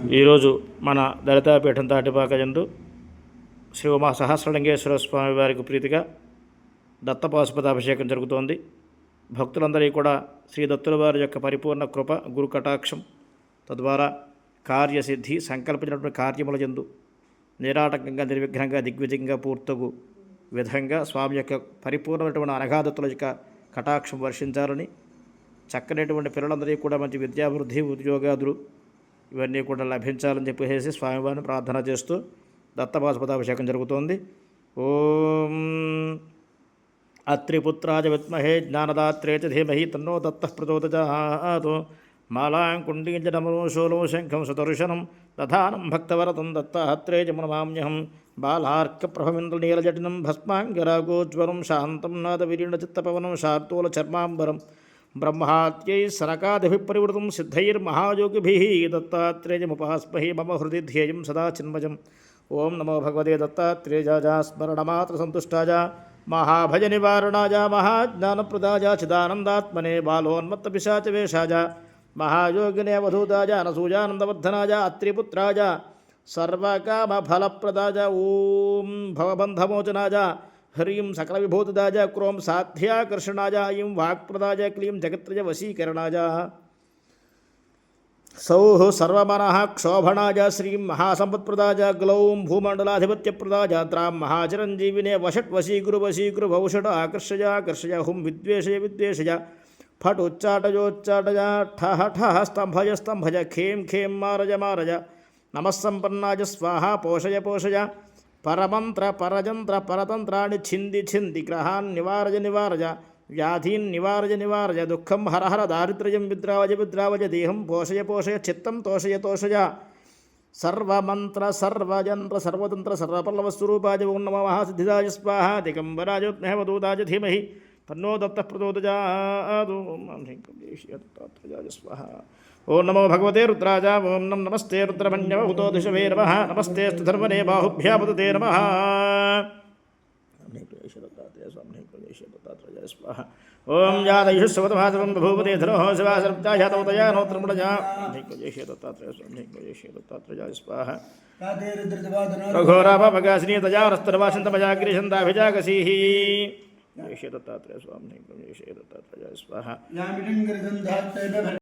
ఈరోజు మన దళితాపీఠం తాటిపాక యందు శ్రీ ఉమా సహస్రలింగేశ్వర స్వామి వారికి ప్రీతిగా దత్తపాశుపతాభిషేకం జరుగుతోంది. భక్తులందరికీ కూడా శ్రీ దత్తుల వారి యొక్క పరిపూర్ణ కృప, గురు కటాక్షం, తద్వారా కార్యసిద్ధి, సంకల్పించినటువంటి కార్యముల యందు నిరాటకంగా, నిర్విఘ్నంగా, దిగ్విజయంగా పూర్తగు విధంగా స్వామి యొక్క పరిపూర్ణమైనటువంటి అనఘాదత్తుల యొక్క కటాక్షం వర్షించాలని, చక్కనటువంటి పిల్లలందరికీ కూడా మంచి విద్యాభివృద్ధి, ఉద్యోగాదులు ఇవన్నీ కూడా లభించాలని చెప్పేసి స్వామివారిని ప్రార్థన చేస్తూ దత్తపాశుపతాభిషేకం జరుగుతోంది. ఓం అత్రిపుత్రాయ విద్మహే జ్ఞానదాత్రే చ ధీమహి తన్నో దత్తః ప్రచోదయాత్. మాలాం కుండీం చ డమరూ శూలం శంఖం సుదర్శనం దధానం భక్తవరతం దత్తాత్రేయమునమామ్యహం. బాలార్కప్రభమింద్రనీలజటినం భస్మాంగరాగోజ్వరం శాంతం నాదవిరీణచిత్తపవనం శార్దూల చర్మాంబరం. బ్రహ్మాత్యై సనకాదిభిపరివృతం సిద్ధైర్మహాయోగిభిః దత్తాత్రేయముపాస్మహే మమ హృది ధ్యేయం సదా చిన్మజం. ఓం నమో భగవతే దత్తాత్రేయాయ స్మరణమాత్రసంతుష్టాయ మహాభయ నివారణాయ మహాజ్ఞానప్రదాయ చిదానందాత్మనే బాలోన్మత్తపిశాచవేషాయ మహాయోగినే అవధూతాయ అనసూయానందవర్ధనాయ అత్రిపుత్రాయ సర్వకామఫలప్రదాయ. ఓం భవబంధమోచనాయ హ్రీం సకల విభూతిదాయ క్రోం సాధ్యాకర్షణాయ ఐం వాక్ప్రదాయ క్లీం జగత్రయ వశీకరణాయ. సౌః సర్వమనః క్షోభణాయ శ్రీం మహాసంపత్ప్రదాయ గ్లౌం భూమండలాధిపత్యప్రదాయ త్రాం మహాచిరంజీవినే వషట్ వశీకురు భౌషట ఆకర్షయ ఆకర్షయ హుం విద్వేషయ విద్వేషయ ఫట్ ఉచ్చాటయోచ్చాటయ ఠః ఠః స్తంభయ స్తంభయ ఖేం ఖేం మారయ మారయ. నమస్సంపన్నాయ స్వాహ పోషయ పోషయ పరమంత్ర పరజంత్ర పరతంత్రాన్ని ఛింది ఛింది. గ్రహాన్ నివారజ నివారజ వ్యాధీన్ నివారజ నివారజ. దుఃఖం హరహర దారిద్ర్యం విద్రావజ విద్రావజ. దేహం పోషయ పోషయ చిత్తం తోషయ తోషయ. సర్వమంత్ర సర్వజంత్ర సర్వతంత్ర సర్వపల్లవస్వరూపాయ ఓం నమో మహాసిద్ధిదాయ స్వాహ. దిగంబరాజోత్మహవదూతాయ ధీమహి తన్నో దత్తః ప్రచోదయాత్. స్వాహ. ఓం నమో భగవతే రుద్రాయ. ఓం నమస్తే రుద్రమన్యవహుతో దిశవే నమః. నమస్తే ధర్మనే బాహుభ్యాపతే నమః. స్వాహ. ఓం యాదయుష్వతమాసవం బభూవతే ధరోః శివాసర్ప్తాయాతవతయానోత్రముడజా. స్వాహ. రఘోరాపగాసినీ తజారస్తరవాసంతమజాగ్రీషంతాభిజాగసీః. దత్తాత్రేయ స్వామి. స్వాహ.